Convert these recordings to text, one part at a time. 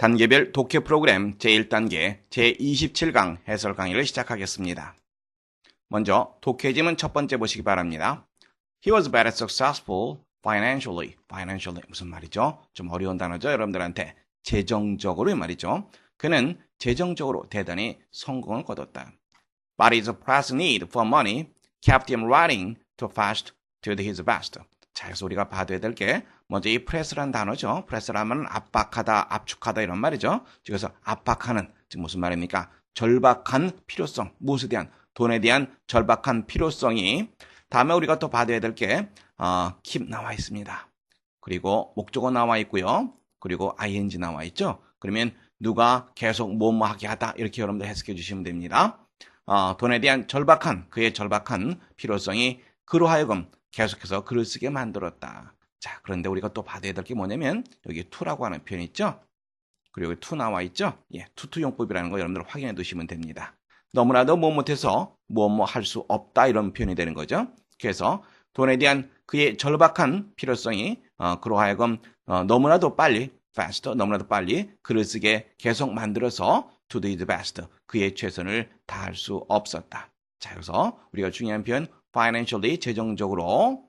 단계별 독해 프로그램 제1단계 제27강 해설 강의를 시작하겠습니다. 먼저 독해짐은 첫 번째 보시기 바랍니다. He was very successful financially. financially 무슨 말이죠? 좀 어려운 단어죠. 여러분들한테 재정적으로 말이죠. 그는 재정적으로 대단히 성공을 거뒀다. But his pressing need for money kept him writing too fast to do his best. 자, 그래서 우리가 봐둬야 될 게 먼저 이 프레스란 단어죠. 프레스라면 압박하다, 압축하다 이런 말이죠. 그래서 압박하는, 즉 무슨 말입니까? 절박한 필요성, 무엇에 대한, 돈에 대한 절박한 필요성이 다음에 우리가 또 봐둬야 될 게 keep 나와 있습니다. 그리고 목적어 나와 있고요. 그리고 ing 나와 있죠. 그러면 누가 계속 뭐뭐 하게 하다 이렇게 여러분들 해석해 주시면 됩니다. 돈에 대한 절박한, 그의 절박한 필요성이 그로 하여금 계속해서 글을 쓰게 만들었다. 자, 그런데 우리가 또 봐야 될 게 뭐냐면 여기 to라고 하는 표현이 있죠. 그리고 to 나와 있죠. 예, 투투용법이라는 거 여러분들 확인해 두시면 됩니다. 너무나도 뭐 못해서 뭐 할 수 없다 이런 표현이 되는 거죠. 그래서 돈에 대한 그의 절박한 필요성이 그로 하여금 너무나도 빨리 fast, 너무나도 빨리 글을 쓰게 계속 만들어서 to do the best, 그의 최선을 다할 수 없었다. 자, 그래서 우리가 중요한 표현 financially, 재정적으로,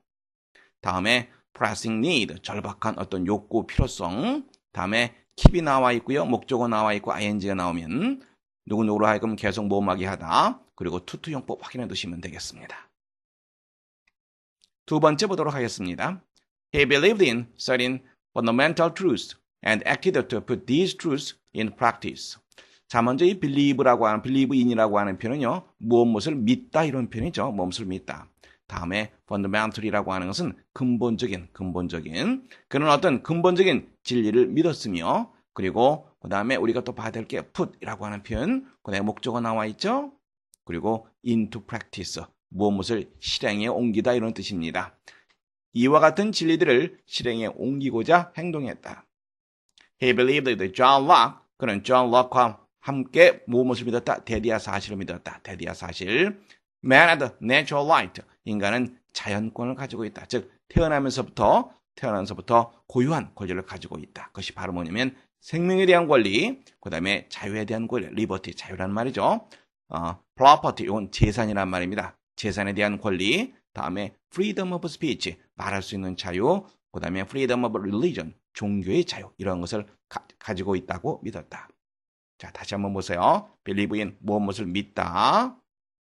다음에 pressing need, 절박한 어떤 욕구, 필요성, 다음에 keep이 나와 있고요. 목적어 나와 있고 ing가 나오면 누구누구로 하여금 계속 모험하게 하다. 그리고 투투용법 확인해 두시면 되겠습니다. 두 번째 보도록 하겠습니다. He believed in certain fundamental truths and acted to put these truths in practice. 자, 먼저 이 believe라고 하는, believe in이라고 하는 표현은요, 무엇을 믿다 이런 표현이죠. 무엇을 믿다. 다음에 fundamental이라고 하는 것은 근본적인, 그는 어떤 근본적인 진리를 믿었으며, 그리고 그 다음에 우리가 또 봐야 될 게 put이라고 하는 표현, 그 다음에 목적어 나와 있죠. 그리고 into practice, 무엇을 실행에 옮기다 이런 뜻입니다. 이와 같은 진리들을 실행에 옮기고자 행동했다. He believed that John Locke, 그는 존 록과 함께 무엇을 믿었다? 대디아 사실을 믿었다. 대디아 사실. Man had natural right. 인간은 자연권을 가지고 있다. 즉 태어나면서부터 고유한 권리를 가지고 있다. 그것이 바로 뭐냐면 생명에 대한 권리, 그 다음에 자유에 대한 권리, liberty, 자유란 말이죠. property, 이건 재산이란 말입니다. 재산에 대한 권리, 다음에 freedom of speech, 말할 수 있는 자유, 그 다음에 freedom of religion, 종교의 자유, 이런 것을 가지고 있다고 믿었다. 자, 다시 한번 보세요. believe in, 무엇을 믿다.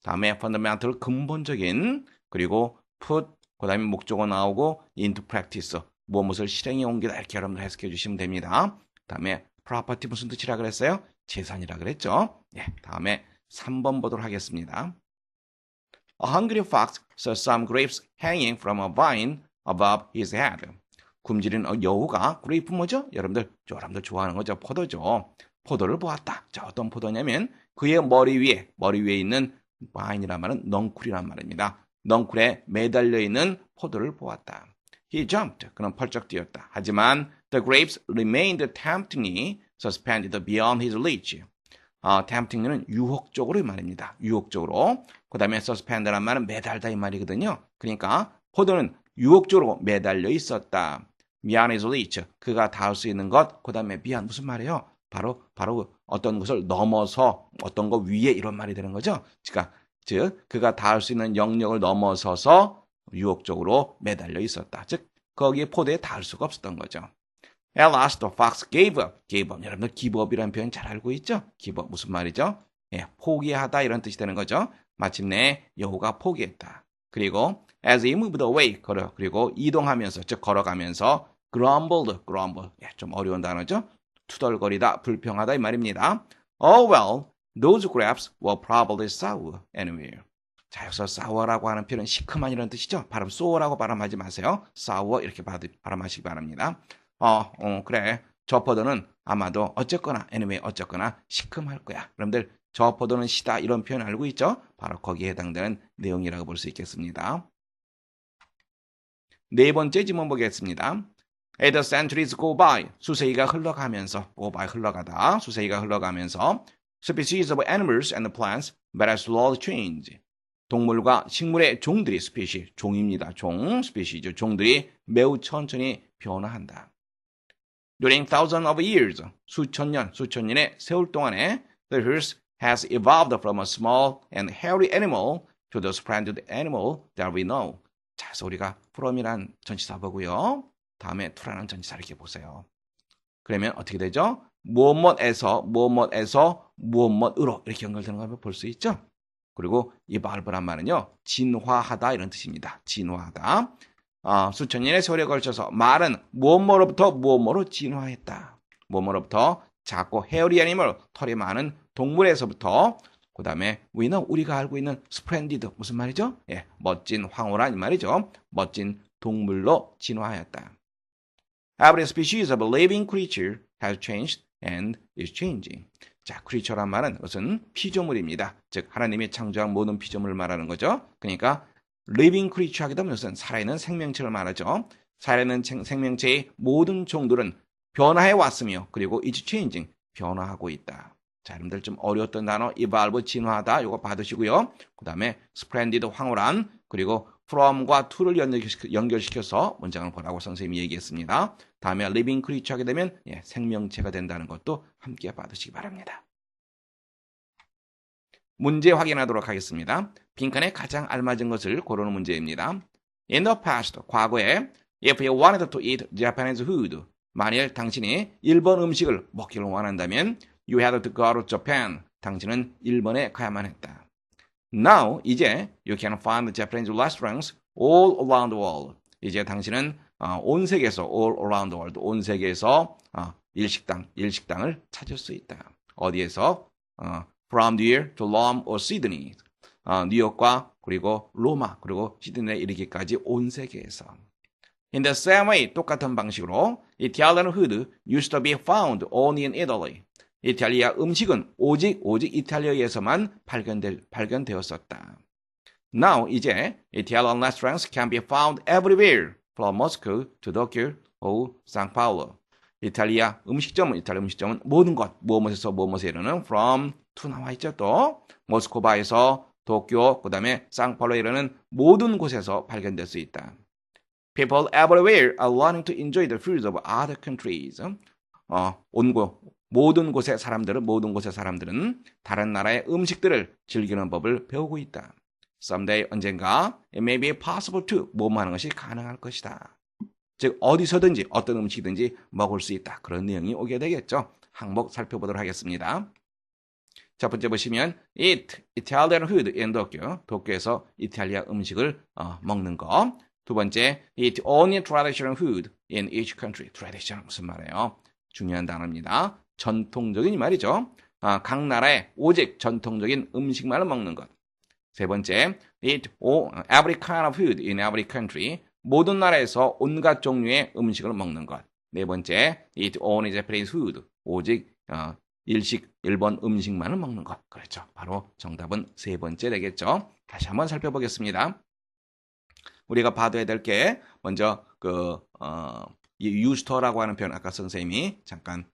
다음에 fundamental, 근본적인, 그리고 put, 그 다음에 목적어 나오고 into practice, 무엇을 실행에 옮기다 이렇게 여러분들 해석해 주시면 됩니다. 다음에 property 무슨 뜻이라 그랬어요? 재산이라 그랬죠. 예, 다음에 3번 보도록 하겠습니다. A hungry fox saw some grapes hanging from a vine above his head. 굶주린 여우가, 그레이프 뭐죠? 여러분들 좋아하는 거죠. 포도죠. 포도를 보았다. 자, 어떤 포도냐면 그의 머리 위에 있는 바인이란 말은 넝쿨이란 말입니다. 넝쿨에 매달려 있는 포도를 보았다. He jumped. 그는 펄쩍 뛰었다. 하지만 the grapes remained temptingly suspended beyond his reach. tempting은 유혹적으로 말입니다. 유혹적으로. 그 다음에 suspend란 말은 매달다 이 말이거든요. 그러니까 포도는 유혹적으로 매달려 있었다. beyond his reach. 그가 닿을 수 있는 것. 그 다음에 beyond 무슨 말이에요? 바로 어떤 것을 넘어서 어떤 것 위에 이런 말이 되는 거죠. 즉 그가 닿을 수 있는 영역을 넘어서서 유혹적으로 매달려 있었다. 즉 거기에 포도에 닿을 수가 없었던 거죠. At last the fox gave up. 여러분들 give up이라는 표현 잘 알고 있죠? give up 무슨 말이죠? 예, 포기하다 이런 뜻이 되는 거죠. 마침내 여우가 포기했다. 그리고 as he moved away, 그리고 이동하면서, 즉 걸어가면서 grumbled. 예, 좀 어려운 단어죠. 투덜거리다, 불평하다 이 말입니다. Oh well, those grapes were probably sour anyway. 자, 여기서 sour라고 하는 표현은 시큼한 이런 뜻이죠. 발음 sour라고 발음하지 마세요. sour 이렇게 발음하시기 바랍니다. 그래. 저 포도는 아마도 어쨌거나 시큼할 거야. 여러분들 저 포도는 시다 이런 표현 알고 있죠? 바로 거기에 해당되는 내용이라고 볼 수 있겠습니다. 네 번째 지문 보겠습니다. As the centuries go by, 수세기가 흘러가면서, species of animals and plants very slowly change. 동물과 식물의 종들이, species, 종입니다. species, 종들이 매우 천천히 변화한다. During thousands of years, 수천 년의 세월 동안에 the horse has evolved from a small and hairy animal to the splendid animal that we know. 자, 그래서 우리가 from이란 전치사 보고요. 다음에 to라는 전치사 이렇게 보세요. 그러면 어떻게 되죠? 무엇에서 무엇으로 이렇게 연결되는 걸 볼 수 있죠? 그리고 evolve란 말은요. 진화하다 이런 뜻입니다. 진화하다. 수천 년의 세월에 걸쳐서 말은 무엇으로부터 무엇으로 진화했다. 무엇으로부터 작고 헤어리 애니멀, 털이 많은 동물에서부터 그 다음에 we know, 우리가 알고 있는 splendid, 무슨 말이죠? 예, 멋진 황홀한 이 말이죠. 멋진 동물로 진화하였다. Every species of a living creature has changed and is changing. 자, creature란 말은 무슨 피조물입니다. 즉 하나님이 창조한 모든 피조물을 말하는 거죠. 그러니까 living creature 하게 되면 무슨 살아있는 생명체를 말하죠. 살아있는 생명체의 모든 종들은 변화해 왔으며 그리고 is changing, 변화하고 있다. 자, 여러분들 좀 어려웠던 단어 evolve, 진화하다 이거 받으시고요. 그 다음에 splendid, 황홀한, 그리고 from과 to를 연결시켜서 문장을 보라고 선생님이 얘기했습니다. 다음에 living creature 하게 되면 생명체가 된다는 것도 함께 받으시기 바랍니다. 문제 확인하도록 하겠습니다. 빈칸에 가장 알맞은 것을 고르는 문제입니다. In the past, 과거에 if you wanted to eat Japanese food, 만일 당신이 일본 음식을 먹기를 원한다면 you had to go to Japan. 당신은 일본에 가야만 했다. Now, 이제 you can find Japanese restaurants all around the world. 이제 당신은 온 세계에서 all around the world, 온 세계에서 일식당을 찾을 수 있다. 어디에서? From New York to Rome or Sydney. 뉴욕과 그리고 로마 그리고 시드니에 이르기까지 온 세계에서. In the same way, 똑같은 방식으로 Italian food used to be found only in Italy. 이탈리아 음식은 오직 이탈리아에서만 발견되었었다. Now, 이제 Italian restaurants can be found everywhere, from Moscow to Tokyo or São Paulo. 이탈리아 음식점은 모든 것, 무엇에 이르는 from, to 나와 있죠. 또 모스크바에서 도쿄, 그 다음에 상파울로에 이르는 모든 곳에서 발견될 수 있다. People everywhere are learning to enjoy the foods of other countries. 모든 곳의 사람들은 다른 나라의 음식들을 즐기는 법을 배우고 있다. Someday, 언젠가, it may be possible to, 하는 것이 가능할 것이다. 즉, 어디서든지, 어떤 음식이든지 먹을 수 있다. 그런 내용이 오게 되겠죠. 항목 살펴보도록 하겠습니다. 첫 번째 보시면, eat Italian food in Tokyo. 도쿄에서 이탈리아 음식을 먹는 거. 두 번째, eat only traditional food in each country. traditional 무슨 말이에요? 중요한 단어입니다. 전통적인 말이죠. 각 나라의 오직 전통적인 음식만을 먹는 것. 세 번째, eat every kind of food in every country. 모든 나라에서 온갖 종류의 음식을 먹는 것. 네 번째, eat only Japanese food. 오직 일본 음식만을 먹는 것. 그렇죠. 바로 정답은 세 번째 되겠죠. 다시 한번 살펴보겠습니다. 우리가 봐둬야 될 게 먼저 유스터라고 하는 표현 아까 선생님이 잠깐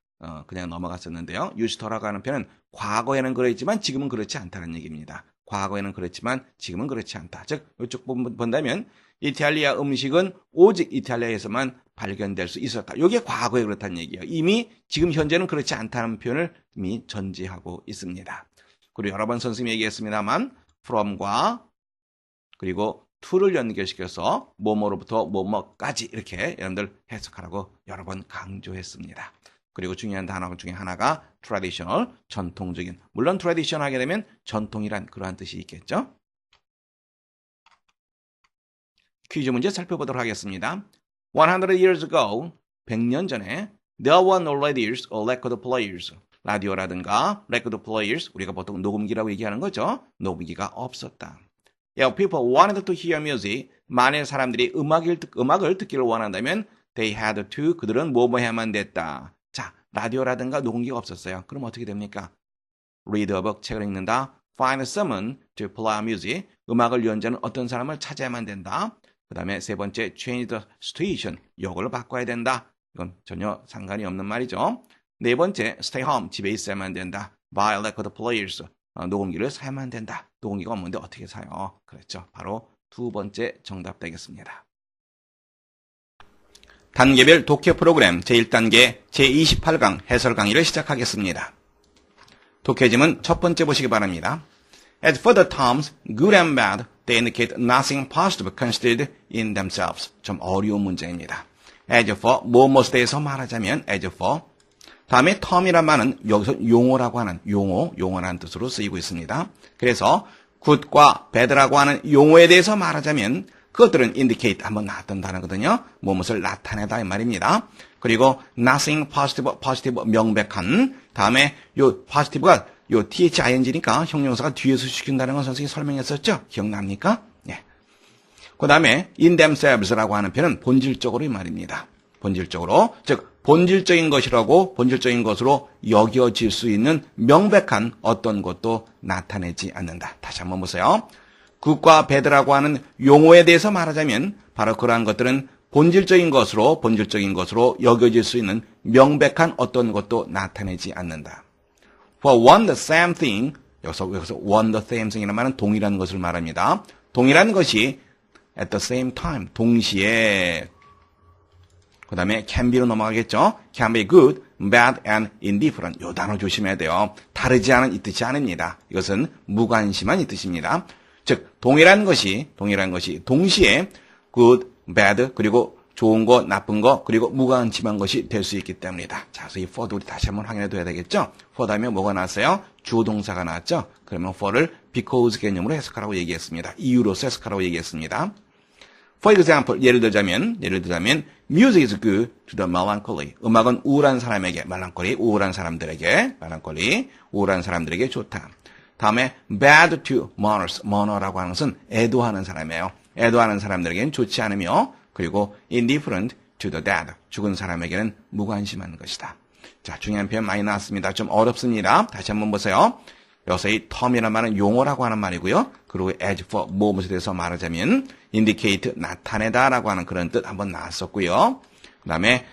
그냥 넘어갔었는데요. 유스터라고 하는 표현은 과거에는 그랬지만 지금은 그렇지 않다는 얘기입니다. 과거에는 그랬지만 지금은 그렇지 않다. 즉 이쪽 본다면 이탈리아 음식은 오직 이탈리아에서만 발견될 수 있었다. 이게 과거에 그렇다는 얘기예요. 이미 지금 현재는 그렇지 않다는 표현을 이미 전제하고 있습니다. 그리고 여러 번 선생님이 얘기했습니다만 from과 그리고 to를 연결시켜서 뭐뭐로부터 뭐뭐까지 이렇게 여러분들 해석하라고 여러 번 강조했습니다. 그리고 중요한 단어 중에 하나가 traditional, 전통적인. 물론 traditional 하게 되면 전통이란 그러한 뜻이 있겠죠. 퀴즈 문제 살펴보도록 하겠습니다. 100 years ago, 100년 전에 there were no radios or record players. 라디오라든가 record players, 우리가 보통 녹음기라고 얘기하는 거죠. 녹음기가 없었다. If people wanted to hear music, 만일 사람들이 음악을 듣기를 원한다면 they had to, 그들은 뭐뭐 해야만 됐다. 자, 라디오라든가 녹음기가 없었어요. 그럼 어떻게 됩니까? read a book, 책을 읽는다. find someone to play music, 음악을 연주하는 어떤 사람을 찾아야만 된다. 그 다음에 세 번째, change the situation, 요거를 바꿔야 된다. 이건 전혀 상관이 없는 말이죠. 네 번째, stay home, 집에 있어야만 된다. buy record players, 녹음기를 사야만 된다. 녹음기가 없는데 어떻게 사요? 그렇죠. 바로 두 번째 정답 되겠습니다. 단계별 독해 프로그램 제1단계 제28강 해설 강의를 시작하겠습니다. 독해짐은 첫 번째 보시기 바랍니다. As for the terms good and bad, they indicate nothing positive considered in themselves. 좀 어려운 문제입니다. As for, 무엇에 대해서 말하자면 as for. 다음에 term이란 말은 여기서 용어라고 하는 용어라는 뜻으로 쓰이고 있습니다. 그래서 good과 bad라고 하는 용어에 대해서 말하자면 그것들은 indicate 한번 나왔던 단어거든요. 무엇을 나타내다 이 말입니다. 그리고 nothing positive 명백한. 다음에 요 positive가 요 thing니까 형용사가 뒤에서 시킨다는 건 선생님이 설명했었죠? 기억납니까? 예. 그 다음에 in themselves라고 하는 표현은 본질적으로 이 말입니다. 본질적으로, 즉 본질적인 것이라고 본질적인 것으로 여겨질 수 있는 명백한 어떤 것도 나타내지 않는다. 다시 한번 보세요. good과 bad라고 하는 용어에 대해서 말하자면 바로 그러한 것들은 본질적인 것으로 여겨질 수 있는 명백한 어떤 것도 나타내지 않는다. For one the same thing, 여기서 one the same thing이라는 말은 동일한 것을 말합니다. 동일한 것이 at the same time, 동시에. 그 다음에 can be로 넘어가겠죠. can be good, bad, and indifferent. 요 단어 조심해야 돼요. 다르지 않은 이 뜻이 아닙니다. 이것은 무관심한 이 뜻입니다. 즉 동일한 것이 동시에 good, bad, 그리고 좋은 거, 나쁜 거, 그리고 무관심한 것이 될 수 있기 때문이다. 자, 그래서 이 for도 우리 다시 한번 확인해 둬야 되겠죠? for 다음에 뭐가 나왔어요? 주어 동사가 나왔죠? 그러면 for를 because 개념으로 해석하라고 얘기했습니다. 이유로서 해석하라고 얘기했습니다. For example, 예를 들자면 music is good to the melancholy. 음악은 우울한 사람에게, 우울한 사람들에게 좋다. 다음에 bad to mourners. mourner라고 하는 것은 애도하는 사람이에요. 애도하는 사람들에게는 좋지 않으며, 그리고 indifferent to the dead. 죽은 사람에게는 무관심한 것이다. 자, 중요한 표현 많이 나왔습니다. 좀 어렵습니다. 다시 한번 보세요. 여기서 이 term이라는 말은 용어라고 하는 말이고요. 그리고 as for, 무엇에 대해서 말하자면 indicate, 나타내다라고 하는 그런 뜻 한번 나왔었고요. 그 다음에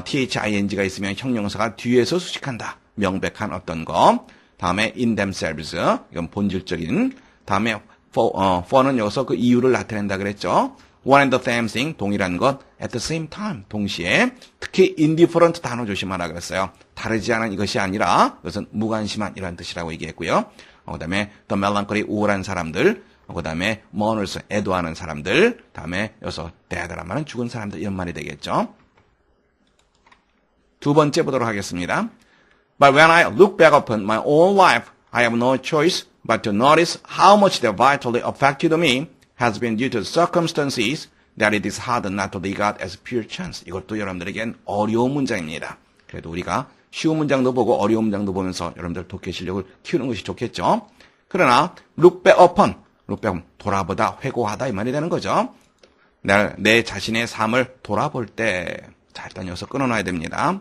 thing가 있으면 형용사가 뒤에서 수식한다. 명백한 어떤 거. 다음에 in themselves, 이건 본질적인. 다음에 for는 여기서 그 이유를 나타낸다 그랬죠. one and the same thing, 동일한 것, at the same time, 동시에. 특히 indifferent 단어 조심하라 그랬어요. 다르지 않은 이것이 아니라 이것은 무관심한 이런 뜻이라고 얘기했고요. 그 다음에 the melancholy, 우울한 사람들. 그 다음에 mourners, 애도하는 사람들. 다음에 여기서 dead란 말은 죽은 사람들 이런 말이 되겠죠. 두 번째 보도록 하겠습니다. But when I look back upon my own life, I have no choice but to notice how much they vitally affected me has been due to circumstances that it is hard not to regard as pure chance. 이것도 여러분들에겐 어려운 문장입니다. 그래도 우리가 쉬운 문장도 보고 어려운 문장도 보면서 여러분들 독해 실력을 키우는 것이 좋겠죠. 그러나 look back upon, 돌아보다, 회고하다 이 말이 되는 거죠. 내 자신의 삶을 돌아볼 때, 자, 일단 여기서 끊어놔야 됩니다.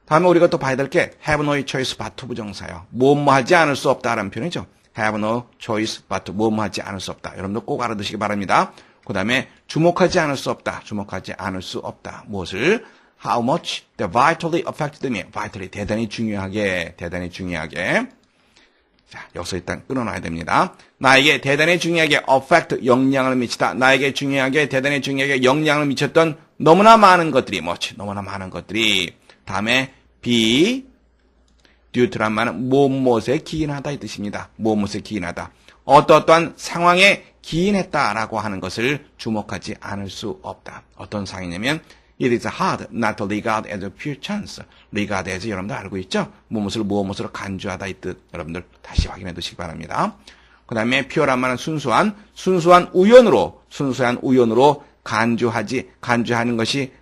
다음에 우리가 또 봐야 될 게 have no choice but to 부정사예요. 뭐뭐 하지 않을 수 없다라는 표현이죠. have no choice but to, 뭐뭐 하지 않을 수 없다. 여러분들 꼭 알아두시기 바랍니다. 그 다음에 주목하지 않을 수 없다. 무엇을? How much they vitally affected me. vitally, 대단히 중요하게. 자, 여기서 일단 끊어놔야 됩니다. 나에게 대단히 중요하게 affect, 영향을 미치다. 나에게 대단히 중요하게 영향을 미쳤던 너무나 많은 것들이, 다음에 be due to란 말은 무엇에 기인하다 이 뜻입니다. 무엇에 기인하다. 어떠한 상황에 기인했다라고 하는 것을 주목하지 않을 수 없다. 어떤 상황이냐면 it is hard not to regard as a pure chance. regard as 여러분들 알고 있죠? 무엇으로 간주하다 이 뜻. 여러분들 다시 확인해 두시기 바랍니다. 그 다음에 pure란 말은 순수한 우연으로 간주하는 것이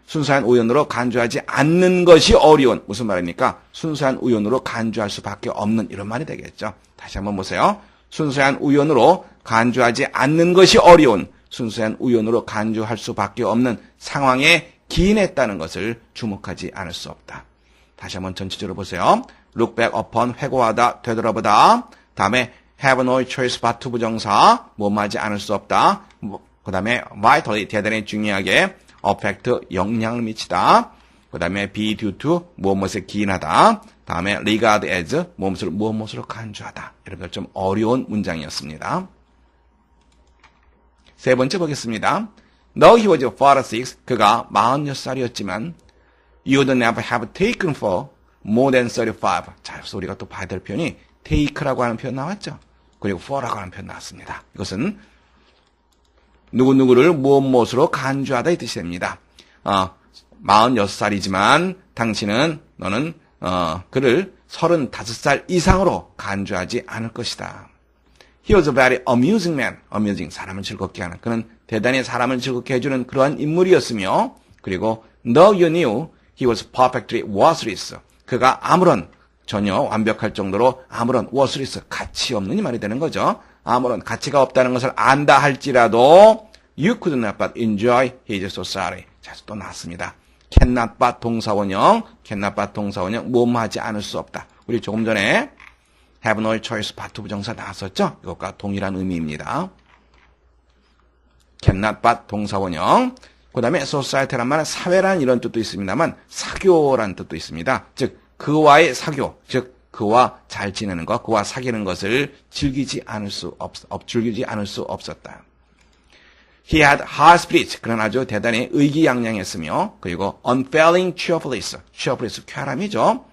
순수한 우연으로 간주하지 않는 것이 어려운. 무슨 말입니까? 순수한 우연으로 간주할 수밖에 없는 이런 말이 되겠죠. 다시 한번 보세요. 순수한 우연으로 간주하지 않는 것이 어려운. 순수한 우연으로 간주할 수밖에 없는 상황에 기인했다는 것을 주목하지 않을 수 없다. 다시 한번 전체적으로 보세요. look back upon, 회고하다, 되돌아보다. 다음에 have no choice but to 부정사, 뭐하지 않을 수 없다. 그 다음에 vitally, 대단히 중요하게. affect, 영향을 미치다. 그 다음에 be due to, 무엇에 기인하다. 다음에 regard as, 무엇으로 간주하다. 여러분들 좀 어려운 문장이었습니다. 세 번째 보겠습니다. Though he was 46, 그가 46살이었지만 you would never have taken for more than 35. 자, 여기서 우리가 또 봐야 될 표현이 take라고 하는 표현 나왔죠. 그리고 for라고 하는 표현 나왔습니다. 이것은 누구누구를 무엇으로 간주하다 이 뜻이 됩니다. 46살이지만 너는 그를 35살 이상으로 간주하지 않을 것이다. He was a very amusing man. amusing, 사람을 즐겁게 하는. 그는 대단히 사람을 즐겁게 해주는 그러한 인물이었으며, 그리고 though you knew he was perfectly worthless. 그가 전혀 완벽할 정도로 worthless, 가치 없는 이 말이 되는 거죠. 아무런 가치가 없다는 것을 안다 할지라도 you could not but enjoy his society. 자, 또 나왔습니다. cannot but 동사원형, 뭐뭐하지 않을 수 없다. 우리 조금 전에 have no choice but 부정사 나왔었죠? 이것과 동일한 의미입니다. cannot but 동사원형. 그 다음에 society란 말은 사회란 이런 뜻도 있습니다만 사교란 뜻도 있습니다. 즉 그와의 사교, 즉 그와 잘 지내는 것, 그와 사귀는 것을 즐기지 않을 수 없었다. He had high spirits. 그는 아주 대단히 의기양양했으며, 그리고 unfailing cheerfulness. cheerfulness, 쾌활함이죠.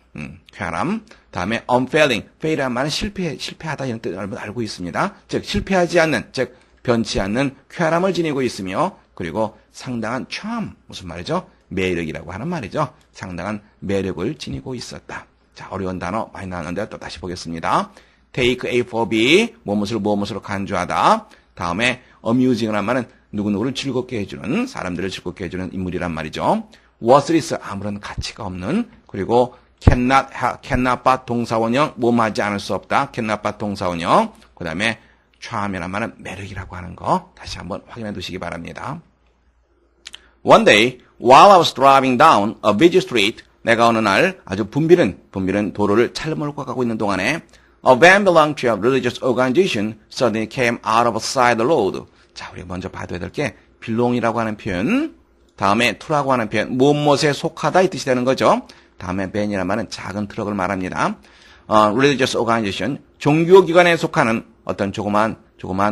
쾌활함. 다음에 unfailing, fail이란 말은 실패하다 이런 뜻을 알고 있습니다. 즉 실패하지 않는, 즉 변치 않는 쾌활함을 지니고 있으며, 그리고 상당한 charm, 무슨 말이죠? 매력이라고 하는 말이죠. 상당한 매력을 지니고 있었다. 자, 어려운 단어 많이 나왔는데 또 다시 보겠습니다. take A for B, 무엇으로 간주하다. 다음에 amusing이라는 말은 누구누구를 즐겁게 해주는, 사람들을 즐겁게 해주는 인물이란 말이죠. worthless, 아무런 가치가 없는, 그리고 cannot but 동사원형, 뭐뭐하지 않을 수 없다. cannot but 동사원형. 그 다음에 charm이란 말은 매력이라고 하는 거 다시 한번 확인해 두시기 바랍니다. One day, while I was driving down a busy street, 내가 어느 날 아주 붐비는 도로를 차를 가고 있는 동안에 a van belonging to a religious organization suddenly came out of a side road. 자, 우리가 먼저 봐둬야 될 게 belong이라고 하는 표현, 다음에 to라고 하는 표현, 무엇에 속하다 이 뜻이 되는 거죠. 다음에 van이라는 말은 작은 트럭을 말합니다. religious organization, 종교기관에 속하는 어떤 조그마한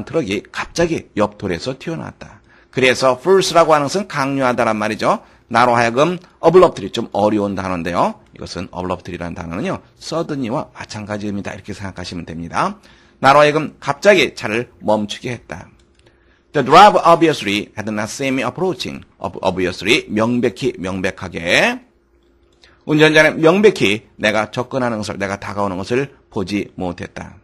트럭이 갑자기 옆 도로에서 튀어나왔다. 그래서 force라고 하는 것은 강요하다란 말이죠. 나로 하여금 abruptly, 좀 어려운 단어인데요. 이것은 abruptly라는 단어는요, suddenly와 마찬가지입니다. 이렇게 생각하시면 됩니다. 나로 하여금 갑자기 차를 멈추게 했다. The driver obviously had not seen me approaching. obviously, 명백하게. 운전자는 명백히 내가 다가오는 것을 보지 못했다.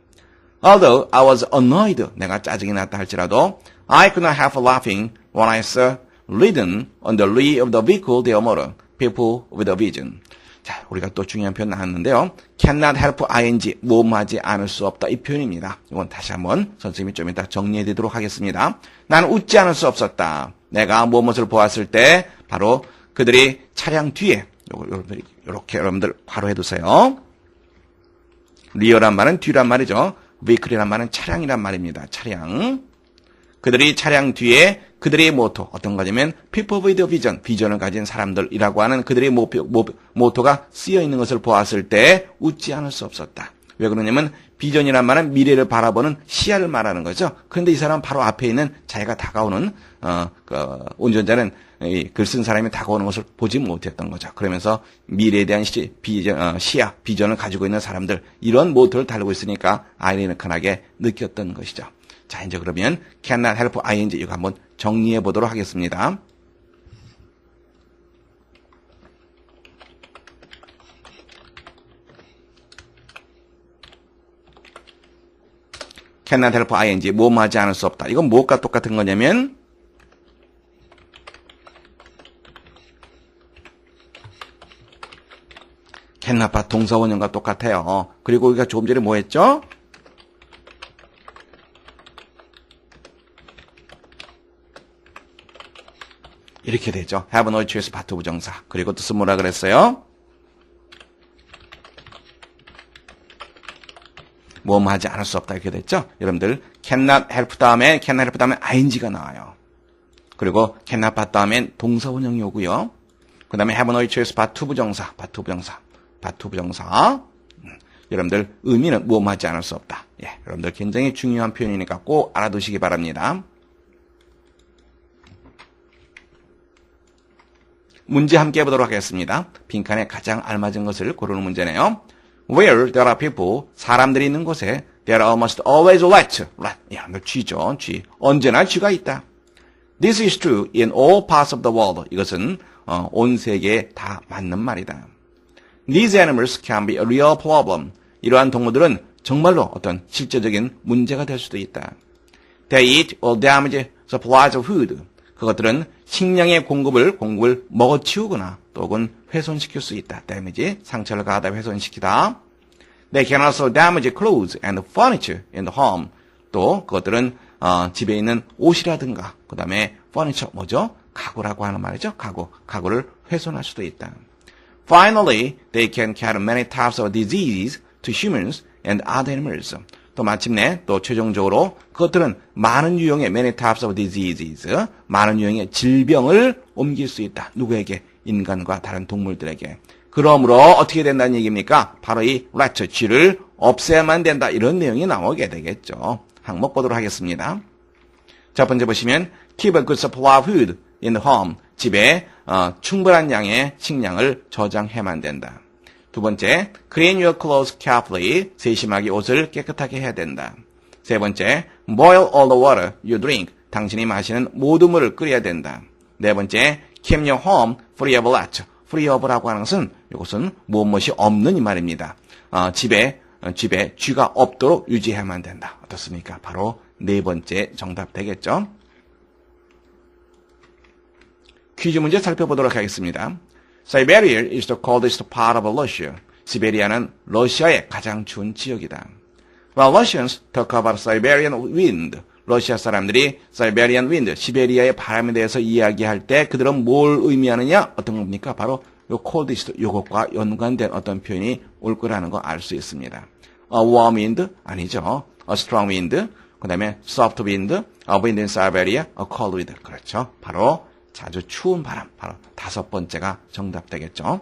Although I was annoyed, 내가 짜증이 났다 할지라도 I could not help laughing when I saw ridden on the rear of the vehicle their motor, people with a vision. 자, 우리가 또 중요한 표현 나왔는데요. cannot help ing, 뭐뭐하지 않을 수 없다. 이 표현입니다. 이건 다시 한번 선생님이 좀 이따 정리해 드리도록 하겠습니다. 나는 웃지 않을 수 없었다. 내가 무엇을 보았을 때 바로 그들이 차량 뒤에, 이렇게 여러분들 바로 해두세요. 리어란 말은 뒤란 말이죠. vehicle이란 말은 차량이란 말입니다. 차량. 그들이 차량 뒤에 그들의 모토, 어떤 거냐면 people with a vision, 비전을 가진 사람들이라고 하는 그들의 모토가 쓰여 있는 것을 보았을 때 웃지 않을 수 없었다. 왜 그러냐면 비전이란 말은 미래를 바라보는 시야를 말하는 거죠. 그런데 이 사람 바로 앞에 있는 자기가 다가오는 운전자는 글 쓴 사람이 다가오는 것을 보지 못했던 거죠. 그러면서 미래에 대한 시야, 비전을 가지고 있는 사람들, 이런 모토를 달고 있으니까 아이러니컬하게 느꼈던 것이죠. 자, 이제 그러면 cannot help ing 이거 한번 정리해 보도록 하겠습니다. cannot help ing, 뭐뭐하지 않을 수 없다. 이건 무엇과 똑같은 거냐면 cannot but 동사원형과 똑같아요. 그리고 우리가 조금 전에 뭐 했죠? 이렇게 되죠. have no choice but 부정사. 그리고 뜻은 뭐라 그랬어요? 뭐뭐 하지 않을 수 없다 이렇게 됐죠. 여러분들 cannot help 다음에 ing가 나와요. 그리고 cannot but 다음엔 동사원형이 오고요. 그 다음에 have no choice but 부정사. 여러분들 의미는 뭐뭐 하지 않을 수 없다. 예, 여러분들 굉장히 중요한 표현이니까 꼭 알아두시기 바랍니다. 문제 함께 해보도록 하겠습니다. 빈칸에 가장 알맞은 것을 고르는 문제네요. Where there are people, 사람들이 있는 곳에 there are almost always rats. 야, 이거 쥐죠, 쥐. 언제나 쥐가 있다. This is true in all parts of the world. 이것은 온 세계에 다 맞는 말이다. These animals can be a real problem. 이러한 동물들은 정말로 어떤 실제적인 문제가 될 수도 있다. They eat or damage supplies of food. 그것들은 식량의 공급을 먹어치우거나 또는 훼손시킬 수 있다. damage, 상처를 가하다, 훼손시키다. They can also damage clothes and furniture in the home. 또 그것들은 집에 있는 옷이라든가 그 다음에 furniture 뭐죠? 가구라고 하는 말이죠. 가구를 훼손할 수도 있다. Finally, they can carry many types of disease to humans and other animals. 또 마침내 또 최종적으로 그것들은 많은 유형의 many types of diseases, 많은 유형의 질병을 옮길 수 있다. 누구에게? 인간과 다른 동물들에게. 그러므로 어떻게 된다는 얘기입니까? 바로 이 rat, 쥐를 없애야만 된다. 이런 내용이 나오게 되겠죠. 항목 보도록 하겠습니다. 첫 번째 보시면 keep a good supply of food in the home. 집에 충분한 양의 식량을 저장해야만 된다. 두 번째, clean your clothes carefully. 세심하게 옷을 깨끗하게 해야 된다. 세 번째, boil all the water you drink. 당신이 마시는 모든 물을 끓여야 된다. 네 번째, keep your home free of rats. free of라고 하는 것은 이것은 무엇이 없는 이 말입니다. 집에 쥐가 없도록 유지해야만 된다. 어떻습니까? 바로 네 번째 정답 되겠죠? 퀴즈 문제 살펴보도록 하겠습니다. Siberia is the coldest part of Russia. 시베리아는 러시아의 가장 추운 지역이다. While Russians talk about Siberian wind, 러시아 사람들이 Siberian wind, 시베리아의 바람에 대해서 이야기할 때 그들은 뭘 의미하느냐? 어떤 겁니까? 바로 요 coldest, 요것과 연관된 어떤 표현이 올 거라는 거 알 수 있습니다. A warm wind? 아니죠. A strong wind. 그 다음에 soft wind, a wind in Siberia, a cold wind. 그렇죠. 바로 자주 추운 바람, 바로 다섯 번째가 정답 되겠죠.